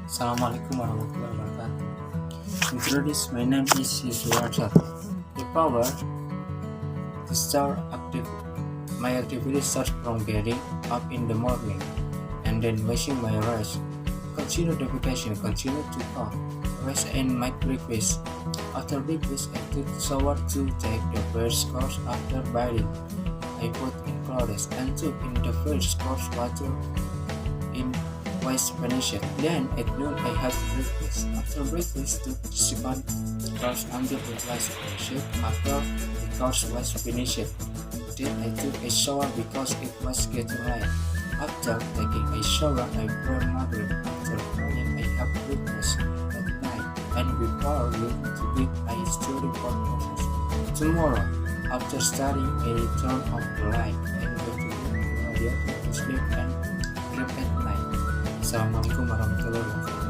Assalamualaikum warahmatullahi wabarakatuh. Introduce, my name is Yusuf. The power to start active. My activity starts from getting up in the morning and then washing my rice. Continue the vacation, continue to talk. Rest and make breakfast. After breakfast, I took shower to take the first course after bathing. I put in clothes and took in the first course water in was finished. Then at noon I had breakfast. After breakfast took the second course until it was finished. After the course was finished, then I took a shower because it was getting late. After taking a shower I pray Maghrib. After praying I have breakfast at night. And before going to bed I study for classes. Tomorrow, after studying I turn off the light and go to bed to sleep and sleep at night. Assalamualaikum warahmatullahi wabarakatuh.